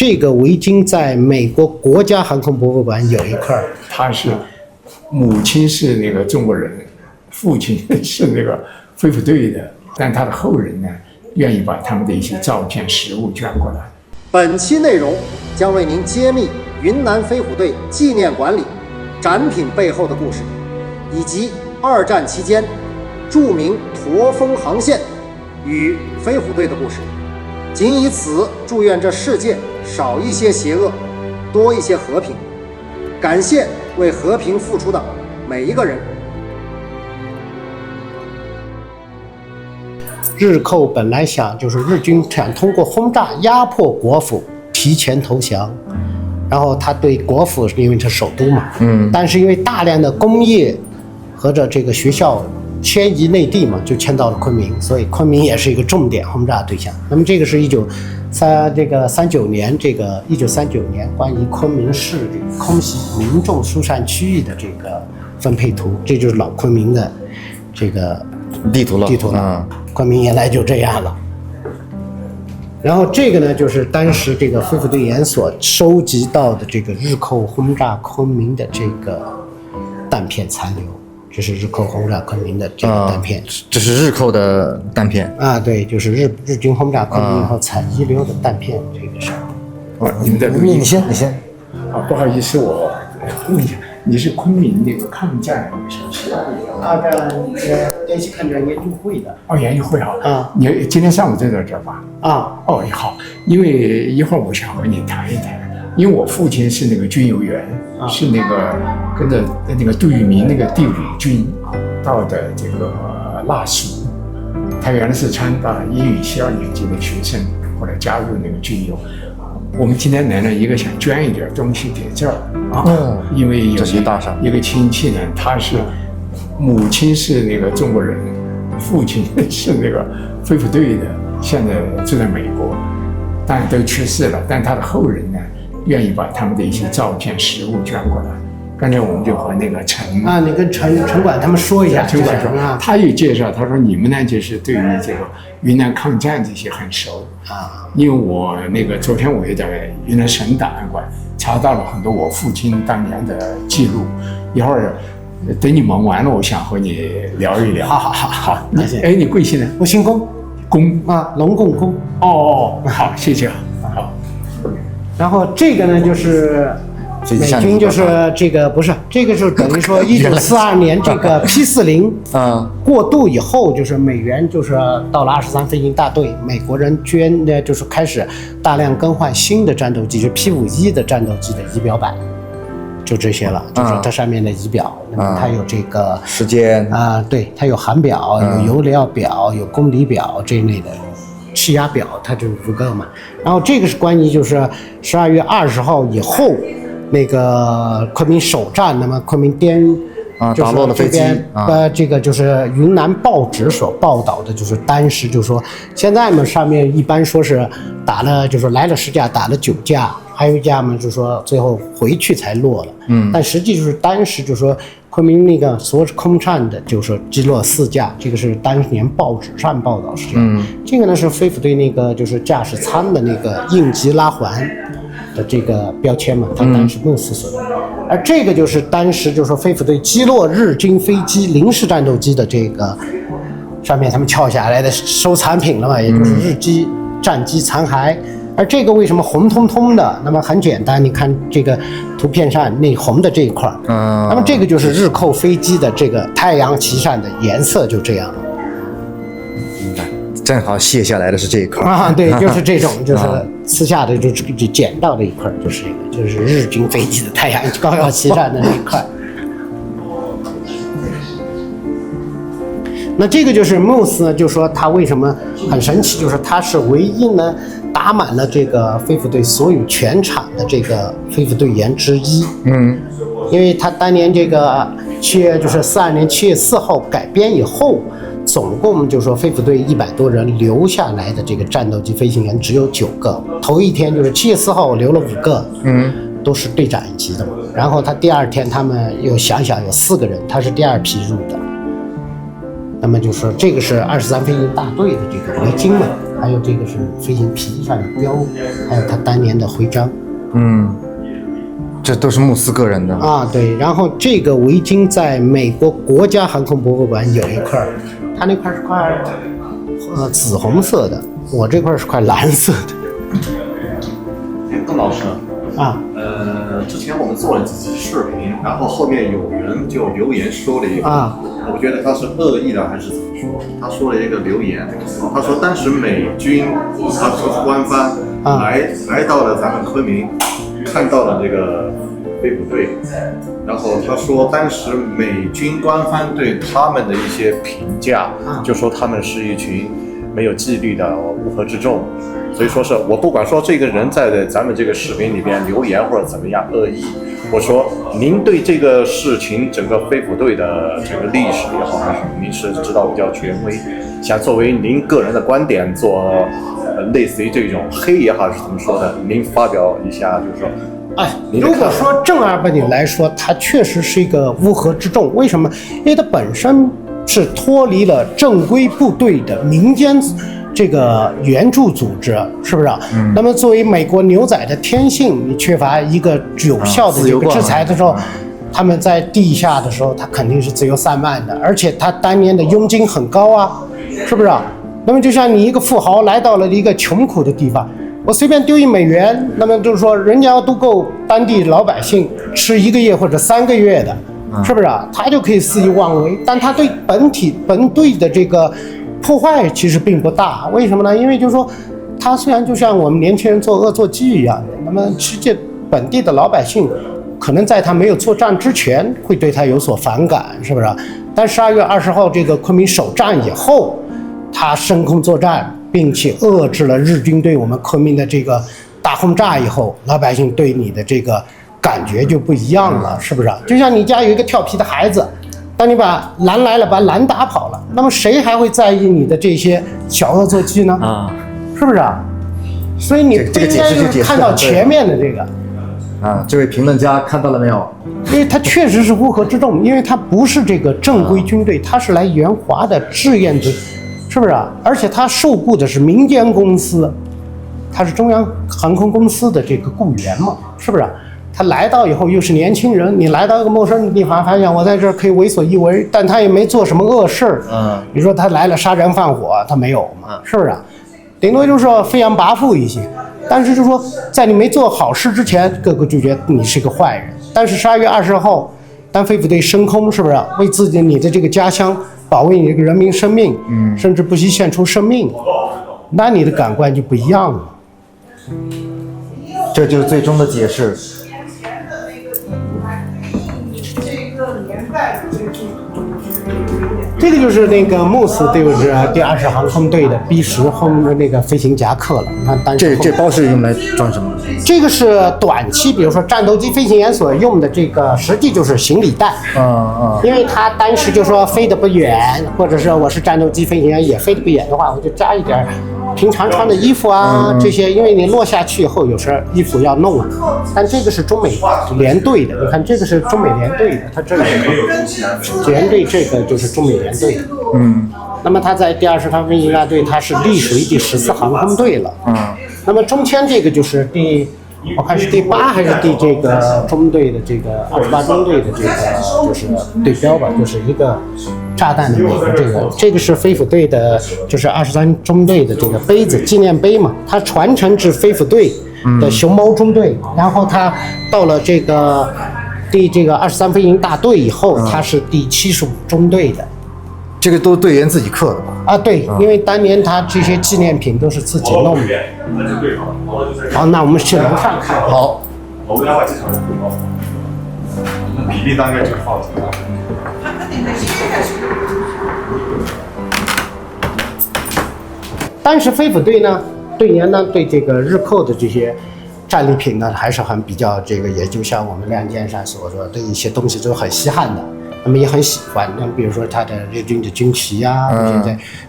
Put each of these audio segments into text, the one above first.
这个围巾在美国国家航空博物馆有一块，他是母亲是那个中国人，父亲是那个飞虎队的，但他的后人呢，愿意把他们的一些照片、实物捐过来。本期内容将为您揭秘云南飞虎队纪念馆里展品背后的故事，以及二战期间著名驼峰航线与飞虎队的故事。仅以此祝愿这世界少一些邪恶，多一些和平。感谢为和平付出的每一个人。日寇本来想就是日军想通过轰炸压迫国府提前投降，然后他对国府因为它首都嘛，但是因为大量的工业和这个学校迁移内地嘛，就迁到了昆明，所以昆明也是一个重点轰炸对象。那么这个是1939年关于昆明市这个空袭民众疏散区域的这个分配图，这就是老昆明的这个地图了。昆明原来就这样了。然后这个呢，就是当时这个飞虎队员所收集到的这个日寇轰炸昆明的这个弹片残留。这是日寇轰炸昆明的这个弹片，这是日寇的弹片啊，对，就是日军轰炸昆明以后采遗留的弹片，这个是。你们的录音，你先。啊，不好意思，我问一下，你是昆明那个抗战什么协会的？抗战联系抗战研究会的。哦，研究会啊。啊。你今天上午就在这儿吧？啊。哦，好，因为一会儿我想和你谈一谈，因为我父亲是那个军邮员。是那个跟着那个杜聿明那个第5军到的这个腊戍，他原来是川大英语7、2年级的学生，后来加入那个军邮。我们今天来呢，一个想捐一点东西给这儿啊，因为有一个亲戚呢，他是母亲是那个中国人，父亲是那个飞虎队的，现在住在美国，当然都去世了，但他的后人呢，愿意把他们的一些照片、实物捐过来。刚才我们就和那个陈啊，你跟陈管他们说一下。陈管说，他也介绍，他说你们呢就是对于这个云南抗战这些很熟啊。因为我那个昨天我也在云南省档案馆查到了很多我父亲当年的记录，一会儿等你忙完了，我想和你聊一聊。好，哎，你贵姓呢？我姓龚，龚啊，龙共龚。哦，好，谢谢。好。然后这个呢，就是美军就是这个不是这个，是等于说1942年这个 P-40过渡以后，就是美元就是到了23飞行大队，美国人捐的就是开始大量更换新的战斗机，就是 P-51的战斗机的仪表板，就这些了，就是它上面的仪表，那么它有这个时间啊，对，它有航表、有油料表、有公里表这一类的。气压表它就5个嘛，然后这个是关于就是12月20号以后那个昆明首战，那么昆明打落了飞机这个就是云南报纸所报道的，就是当时就说现在嘛上面一般说是打了，就是来了10架，打了9架，还有一架嘛就说最后回去才落了，但实际就是当时就说昆明那个所有空战的，就是击落4架，这个是当年报纸上报道是这样。这个呢是飞虎队那个就是驾驶舱的那个应急拉环的这个标签嘛，它当时没有撕损。而这个就是当时就是说飞虎队击落日军飞机临时战斗机的这个上面他们撬下来的收藏品了嘛，也就是日机战机残骸。而这个为什么红彤彤的？那么很简单，你看这个图片上那红的这一块，那么这个就是日寇飞机的这个太阳旗上的颜色就这样了。正好卸下来的是这一块啊，对，就是这种，就是私下的就捡到的一块，就是这个，就是日军飞机的太阳高耀旗上的那一块。那这个就是 Moose 呢，就说他为什么很神奇，就是他是唯一呢打满了这个飞虎队所有全场的这个飞虎队员之一。因为他当年这个就是42年7月4号改编以后，总共就说飞虎队100多人留下来的这个战斗机飞行员只有9个。头一天就是7月4号留了5个，都是队长级的嘛。然后他第二天他们又想有4个人，他是第2批入的。那么就说这个是23飞行大队的这个围巾嘛。还有这个是飞行皮上的标，还有他当年的徽章。这都是穆斯个人的啊，对。然后这个围巾在美国国家航空博物馆有一块，它那块是块紫红色的，我这块是块蓝色的。邓老师啊，之前我们做了几期视频，然后后面有人就留言说了一个，我觉得他是恶意的还是怎么说？他说了一个留言，他说当时美军他说官方来到了咱们昆明，看到了这个飞虎队，然后他说当时美军官方对他们的一些评价，就说他们是一群没有纪律的乌合之众。所以说是我不管说这个人在咱们这个视频里边留言或者怎么样恶意，我说您对这个事情整个飞虎队的这个历史也好还是什么，您是知道比较权威，想作为您个人的观点做类似于这种黑也好是怎么说的，您发表一下，就是说。如果说正儿八经来说，它确实是一个乌合之众。为什么？因为它本身是脱离了正规部队的民间这个援助组织，是不是？那么作为美国牛仔的天性，你缺乏一个有效的这个制裁的时候，他们在地下的时候，他肯定是自由散漫的，而且他当年的佣金很高啊，是不是？那么就像你一个富豪来到了一个穷苦的地方，我随便丢1美元，那么就是说人家要都够当地老百姓吃1个月或者3个月的，是不是？他就可以肆意妄为，但他对本队的这个破坏其实并不大。为什么呢？因为就是说他虽然就像我们年轻人做恶作剧一样的，那么实际本地的老百姓可能在他没有作战之前会对他有所反感，是不是？但12月20号这个昆明首战以后，他升空作战，并且遏制了日军对我们昆明的这个大轰炸以后，老百姓对你的这个感觉就不一样了，是不是？就像你家有一个调皮的孩子，当你把狼来了，把狼打跑了，那么谁还会在意你的这些小恶作剧呢？是不是？所以你不应该就是看到前面的这个。这位评论家看到了没有？因为他确实是乌合之众，因为他不是这个正规军队，他是来援华的志愿者，是不是？而且他受雇的是民间公司，他是中央航空公司的这个雇员嘛，是不是？他来到以后又是年轻人，你来到一个陌生的地方，发现我在这儿可以为所欲为，但他也没做什么恶事。你说他来了杀人放火，他没有嘛？是不是？顶多就是说飞扬跋扈一些，但是就是说在你没做好事之前，各个就觉得你是个坏人。但是12月20号，当飞虎队升空，是不是为自己你的这个家乡保卫你这个人民生命，甚至不惜献出生命，那你的感官就不一样了。这就是最终的解释。这个就是那个穆斯，就是第20航空队的 B10轰的那个飞行夹克了。那当时这包是用来装什么？这个是短期，比如说战斗机飞行员所用的这个，实际就是行李袋。因为他当时就说飞得不远，或者是我是战斗机飞行员也飞得不远的话，我就加一点平常穿的衣服啊，这些，因为你落下去以后有时候衣服要弄。但这个是中美联队的，你看这个是中美联队的，它这里联队这个就是中美联队的。那么他在第20航飞行大队，他是隶属于第14航空队了。那么中间这个就是我看是第8还是第这个中队的这个28中队的这个就是对标吧，就是一个炸弹的那个这个是飞虎队的，就是23中队的这个杯子纪念碑嘛，它传承至飞虎队的熊猫中队，然后它到了这个第23飞行大队以后，它是第75中队的。这个都队员自己刻的吧？对，因为当年他这些纪念品都是自己弄的。好，那我们去楼上看。好，楼上把机场的比例大概就放这个。当时飞虎队呢，队员呢对这个日寇的这些战利品呢，还是很比较这个，也就像我们亮剑上所说的一些东西都很稀罕的。他们也很喜欢，那比如说他的日军的军旗啊，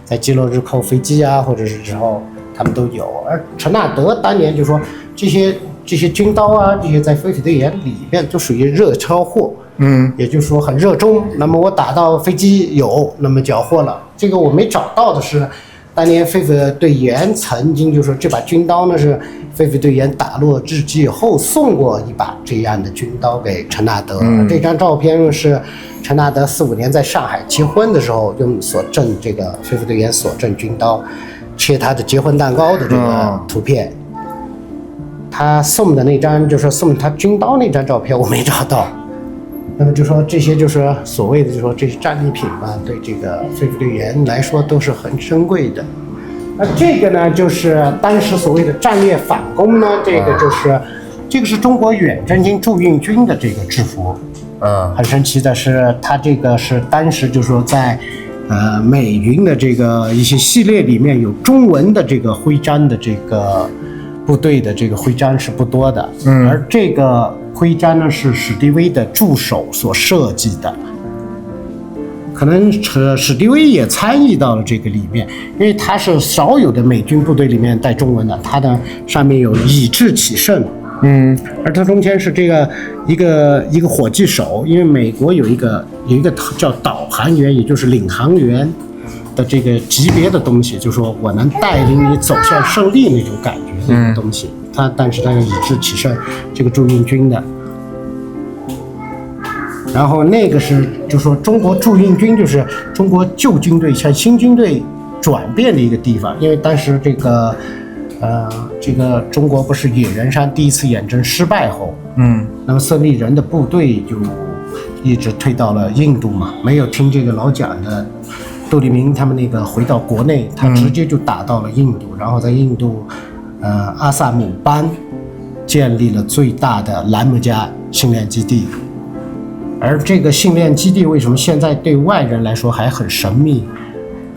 在击落日寇飞机啊，或者是之后他们都有。而陈纳德当年就说这些军刀啊，这些在飞虎队眼里面就属于热销货，也就是说很热衷。那么我打到飞机有，那么缴获了。这个我没找到的是当年飞虎队员曾经就说这把军刀呢是飞虎队员打落日记后送过一把这样的军刀给陈纳德。这张照片是陈纳德45年在上海结婚的时候用所赠这个飞虎队员所赠军刀切他的结婚蛋糕的这个图片。他送的那张就是送他军刀那张照片我没找到。那么就说这些就是所谓的就说这些战利品吧，对这个飞虎队员来说都是很珍贵的。那这个呢，就是当时所谓的战略反攻呢，这个是中国远征军驻运军的这个制服。很神奇的是，它这个是当时就是说在美军的这个一些系列里面有中文的这个徽章的这个部队的这个徽章是不多的。而这个徽章呢是史迪威的助手所设计的，可能史迪威也参与到了这个里面，因为他是少有的美军部队里面带中文的，它的上面有以智取胜，而它中间是这个一个火炬手，因为美国有一个叫导航员，也就是领航员的这个级别的东西，就是说我能带领你走向胜利那种感觉那种东西。但是它有以智取胜这个驻运军的。然后那个是就说中国驻运军就是中国旧军队向新军队转变的一个地方，因为当时这个中国不是野人山第一次远征失败后，那么孙立人的部队就一直退到了印度嘛，没有听这个老蒋的杜聿明他们那个回到国内，他直接就打到了印度，然后在印度阿萨姆邦建立了最大的兰姆加训练基地。而这个训练基地为什么现在对外人来说还很神秘，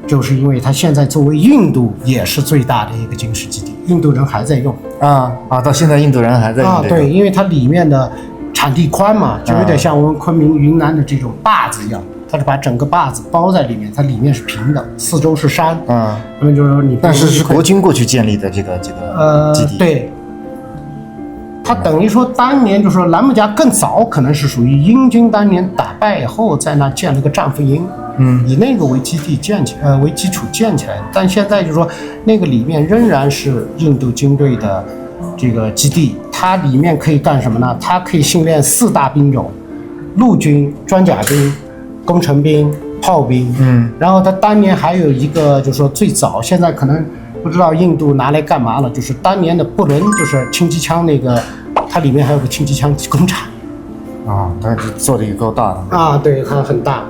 就是因为它现在作为印度也是最大的一个军事基地，印度人还在用到现在印度人还在用对，因为它里面的产地宽嘛，就有点像我们昆明云南的这种坝子一样，它是把整个坝子包在里面，它里面是平的，四周是山。那么就是说你，但是是国军过去建立的这个基地。对，它等于说当年就是说兰姆加更早可能是属于英军当年打败以后在那建了个战俘营，以那个为基地为基础建起来的。但现在就是说那个里面仍然是印度军队的这个基地，它里面可以干什么呢？它可以训练4大兵种：陆军、装甲兵、工程兵、炮兵。然后它当年还有一个就是说最早，现在可能不知道印度拿来干嘛了，就是当年的布伦，就是轻机枪那个，它里面还有个轻机枪工厂。但是做的也够大的。对，它很大。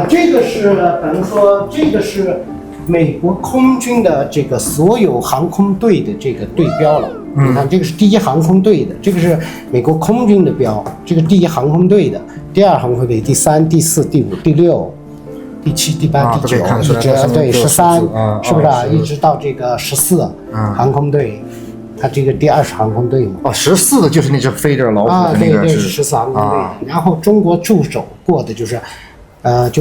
这个是等于说这个是美国空军的这个所有航空队的这个队标了。你看，这个是第1航空队的，这个是美国空军的标，这个第1航空队的，第2航空队，第3、第4、第5、第6、第7、第8、第9，一直对13，是不是啊？一直到这个14航空队，它这个第20航空队嘛。14的就是那只飞着老虎的那个对，是14航空队。然后中国驻守过的就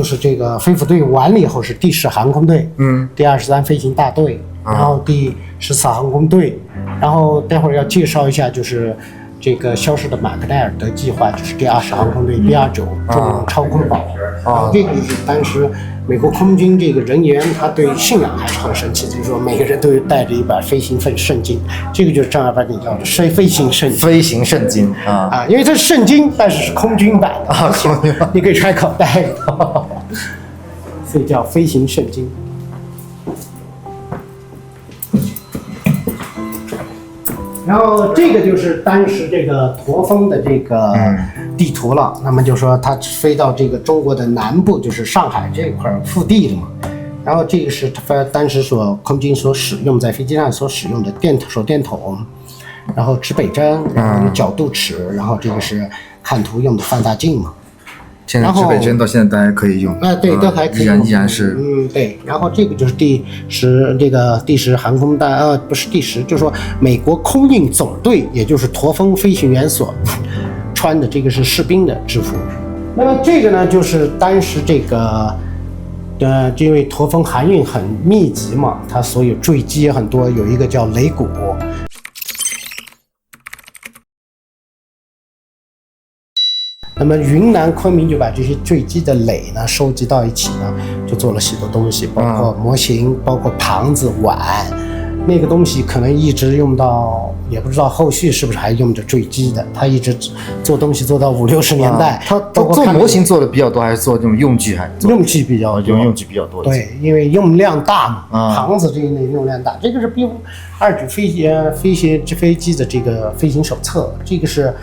是这个飞虎队完了以后是第10航空队，第23飞行大队，然后第14航空队，然后待会儿要介绍一下就是这个消失的马克代尔德计划，就是第20航空队第29重超空堡。这个就是当时美国空军这个人员他对信仰还是很神奇，就是说每个人都带着一本飞行份圣经，这个就是正儿八经叫的飞行圣经。飞行圣经因为它是圣经，但是是空军版的你可以揣口袋所以叫飞行圣经。然后这个就是当时这个驼峰的这个地图了。那么就说它飞到这个中国的南部，就是上海这块腹地的嘛。然后这个是当时空军所使用在飞机上所使用的手电筒，然后指北针，然后角度尺，然后这个是看图用的放大镜嘛。现在指北针到现在大家可以用，对，都还可以用，依然是，对。然后这个就是第10航空大，不是第10，就是说美国空运总队，也就是驼峰飞行员所穿的这个是士兵的制服。那么这个呢，就是当时这个，因为驼峰航运很密集嘛，它所有坠机也很多，有一个叫雷谷。那么云南昆明就把这些坠机的垒呢收集到一起呢，就做了许多东西，包括模型，包括盘子、碗。那个东西可能一直用到，也不知道后续是不是还用着坠机的。他一直做东西做到50、60年代。他做模型做的比较多，还是做这种用具？用具比较多，用具比较多。对，因为用量大嘛，盘子这一类用量大。这个是 B-29飞机的这个飞行手册，这个是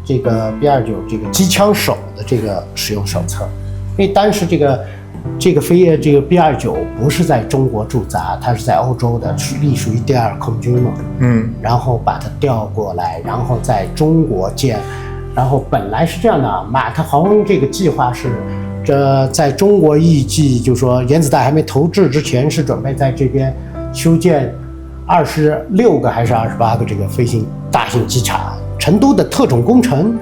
这个 B-29这个机枪手的这个使用手册。因为当时这个 B-29不是在中国驻扎，它是在欧洲的，隶属于第2空军嘛。然后把它调过来，然后在中国建。然后本来是这样的，马特洪这个计划是，在中国预计就是说原子弹还没投掷之前，是准备在这边修建26个还是28个这个飞行大型机场。成都的特种工程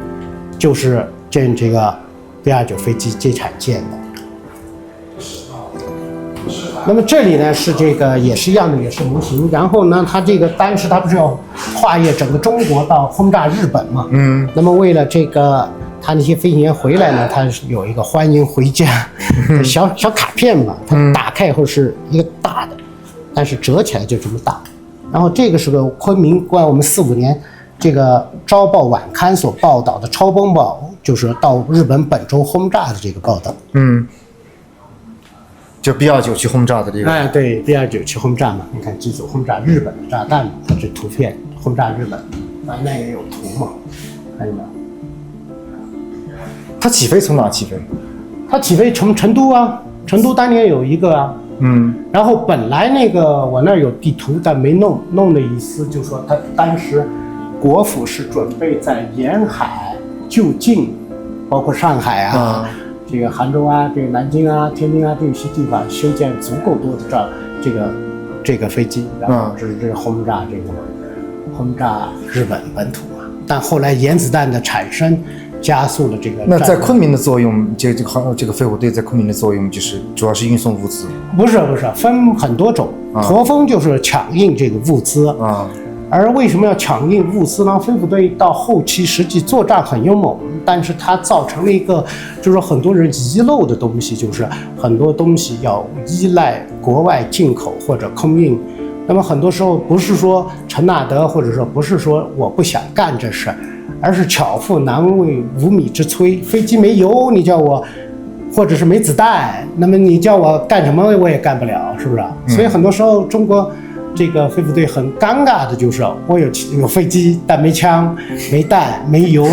就是建这个 B-29飞机机场建的。那么这里呢是这个也是一样的，也是模型。然后呢，它这个当时它不是要跨越整个中国到轰炸日本嘛？那么为了这个，他那些飞行员回来呢，他有一个欢迎回家小卡片嘛，它打开以后是一个大的，但是折起来就这么大。然后这个是个昆明关我们45年这个朝报晚刊所报道的超风暴，就是到日本本州轰炸的这个报道。就 B-29去轰炸的这个。对 B-29去轰炸嘛，你看机组轰炸日本的炸弹嘛，它这图片轰炸日本，那也有图嘛，看见没有？它起飞从哪起飞？它起飞从成都啊，成都当年有一个啊。然后本来那个我那儿有地图，但没弄的意思就是说，他当时国府是准备在沿海就近，包括上海这个杭州啊，这个南京啊、天津啊这些地方修建足够多的这个飞机，然后是轰炸日本本土嘛。但后来原子弹的产生加速了这个。那在昆明的作用，这个飞虎队在昆明的作用就是主要是运送物资。不是，分很多种。驼峰就是抢运这个物资而为什么要抢运物资呢？飞虎队到后期实际作战很勇猛，但是它造成了一个，就是说很多人遗漏的东西，就是很多东西要依赖国外进口或者空运。那么很多时候不是说陈纳德，或者说不是说我不想干这事，而是巧妇难为无米之炊。飞机没油，你叫我，或者是没子弹，那么你叫我干什么我也干不了，是不是？所以很多时候中国这个飞虎队很尴尬的就是我有飞机，但没枪、没弹、没油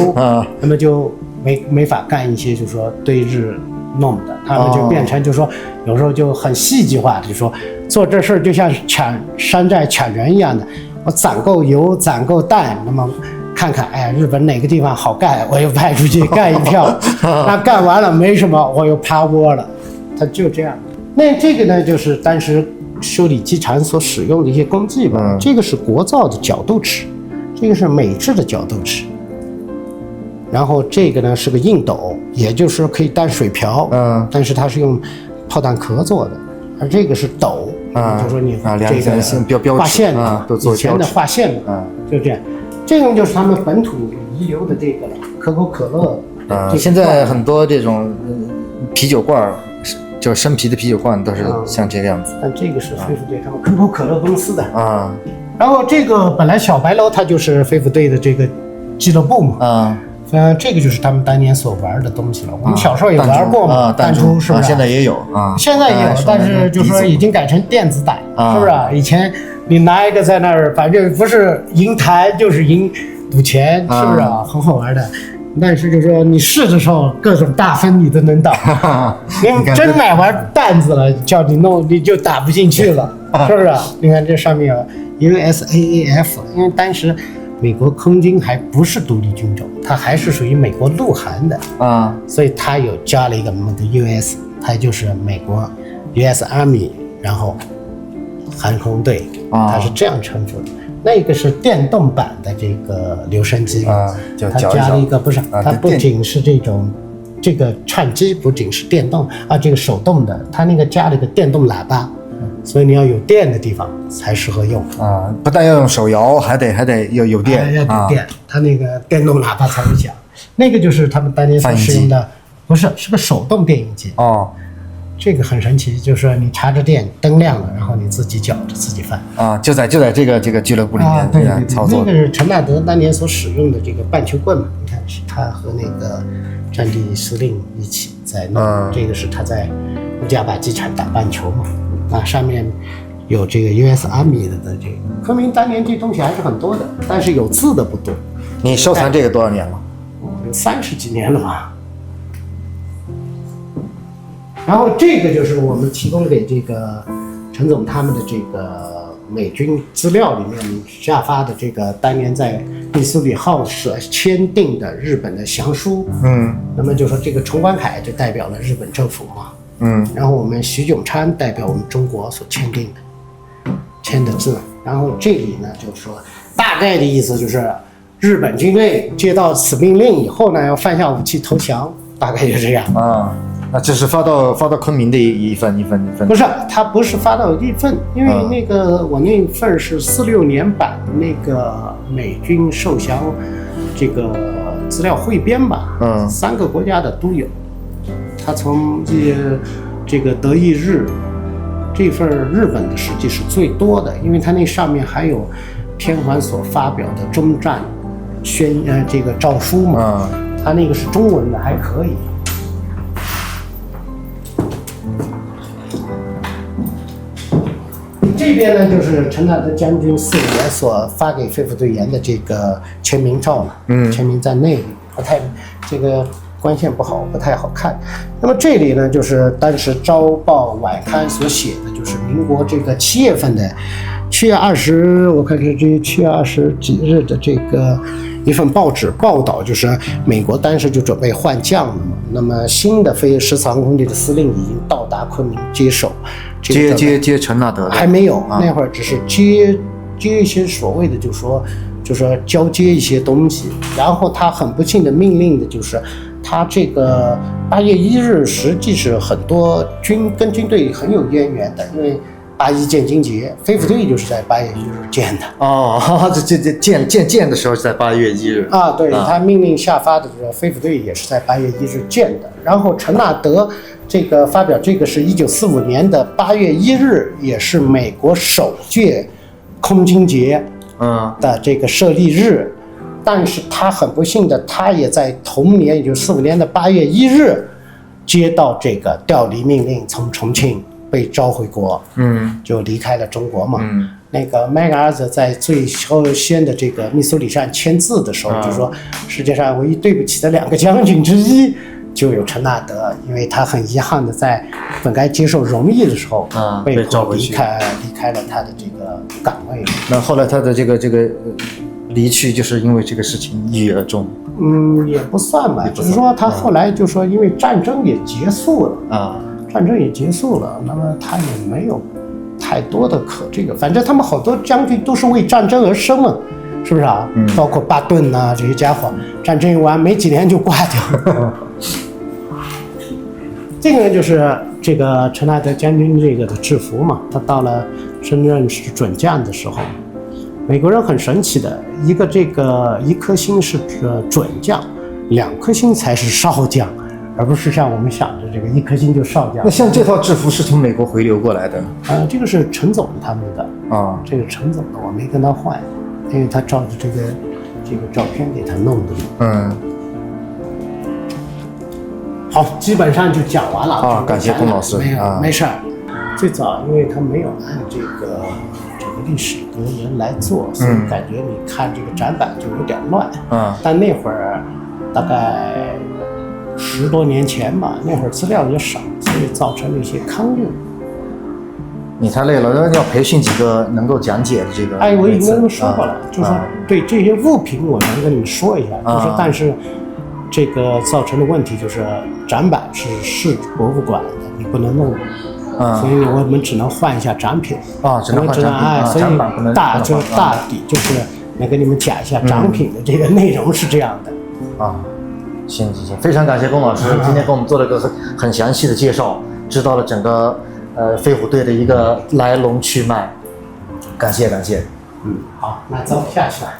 那么就没法干一些就是说对日弄的，他们就变成就是说有时候就很戏剧化的，就是说做这事儿就像抢山寨抢人一样的，我攒够油、攒够弹，那么看看日本哪个地方好干，我又派出去干一票那干完了没什么，我又趴窝了，他就这样。那这个呢就是当时修理机场所使用的一些工具吧。这个是国造的角斗尺，这个是美制的角斗尺。然后这个呢是个硬斗，也就是说可以当水瓢，但是它是用炮弹壳做的。而这个是斗，就是说你这个画线以前的画线就这样。这种就是他们本土遗留的这个可口可乐。现在很多这种啤酒罐，就生啤的啤酒罐都是像这个样子。但这个是飞虎队他们可口可乐公司的然后这个本来小白楼它就是飞虎队的这个俱乐部嘛这个就是他们当年所玩的东西了。我们小时候也玩过嘛，弹珠是不是？现在也有现在也有，但是就是说已经改成电子弹，是不是？以前你拿一个在那儿，反正不是赢弹就是赢赌钱，是不是？很好玩的。但是就是说你试的时候，各种大分你都能打。你真买玩弹子了，叫你弄你就打不进去了，是不是？你看这上面有 USAAF， 因为当时美国空军还不是独立军种，它还是属于美国陆航的所以它有加了一个那个 US， 它就是美国 US Army， 然后航空队它是这样称呼的。那个是电动版的这个留声机它加了一个不是，它不仅是这个唱机不仅是电动这个手动的，它那个加了一个电动喇叭，所以你要有电的地方才适合用不但要用手摇，还得有电要有电它那个电动喇叭才会响那个就是他们当年所使用的，不是，是个手动电影机。哦，这个很神奇，就是你插着电，灯亮了，然后你自己搅着自己翻。啊，就在这个俱乐部里面对操作。那个是陈纳德当年所使用的这个半球棍嘛，你看是他和那个战地司令一起在弄，这个是他在乌加巴机场打棒球嘛，那上面有这个 US Army 的这个。昆明当年这东西还是很多的，但是有字的不多。你收藏这个多少年了？有30几年了吧。然后这个就是我们提供给这个陈总他们的这个美军资料里面下发的这个当年在密苏里号所签订的日本的降书。那么就说这个崇光凯就代表了日本政府嘛。然后我们徐永昌代表我们中国所签的字。然后这里呢就是说大概的意思就是日本军队接到此命令以后呢要放下武器投降，大概就这样啊。那这是发到昆明的一份。不是，他不是发到一份，因为那个我那份是46年版的那个美军受降这个资料汇编吧，3个国家的都有。他从这个德意日这份日本的实际是最多的，因为他那上面还有天皇所发表的终战这个诏书嘛，他那个是中文的，还可以。这边呢就是陈纳德将军45年所发给飞虎队员的这个签名照了，签名在内里，不太这个光线不好，不太好看。那么这里呢就是当时《朝报》晚刊所写的，就是民国这个7月份的7月20，我看看这7月20几日的这个一份报纸报道，就是美国当时就准备换将了嘛。那么新的14航空队的司令已经到达昆明接手。接陈纳德的还没有，那会儿只是接一些所谓的就说交接一些东西，然后他很不幸的命令的就是他这个8月1日实际是很多跟军队很有渊源的，因为81建军节，飞虎队就是在8月1日建的。这建的时候是在8月1日啊，对，他命令下发的这个飞虎队也是在8月1日建的。然后陈纳德这个发表这个是1945年的8月1日，也是美国首届空军节的这个设立日。但是他很不幸的，他也在同年，也就是45年的8月1日接到这个调离命令，从重庆被召回国，就离开了中国嘛。那个麦克阿瑟在最先的这个密苏里上签字的时候，就说世界上唯一对不起的2个将军之一就有陈纳德，因为他很遗憾的在本该接受荣誉的时候被迫离开了他的这个岗位。那后来他的这个离去就是因为这个事情抑郁而终。也不算吧，就是说他后来就说因为战争也结束了战争也结束了，那么他也没有太多的这个，反正他们好多将军都是为战争而生嘛，是不是啊？包括巴顿啊这些家伙，战争一完没几年就挂掉。这个就是这个陈纳德将军这个的制服嘛，他到了升任是准将的时候，美国人很神奇的，一颗星是准将，2颗星才是少将。而不是像我们想的这个1颗星就少将。那像这套制服是从美国回流过来的？这个是陈总他们的这个陈总的我没跟他换，因为他照着这个照片给他弄的。好，基本上就讲完了感谢龚老师。没事儿。最早因为他没有按这个历史格言来做，所以感觉你看这个展板就有点乱。但那会儿大概10多年前吧，那会儿资料也少，所以造成了一些刊物。你太累了，要培训几个能够讲解的这个。我已经跟他们说过了，就是说对这些物品我能跟你们说一下，就是但是这个造成的问题就是展板是市博物馆的，你不能弄，所以我们只能换一下展品只能换展品，所以大抵就是能跟你们讲一下展品的这个内容是这样的。行，非常感谢龚老师今天给我们做了个很详细的介绍，知道了整个飞虎队的一个来龙去脉，感谢。好，那走下去了。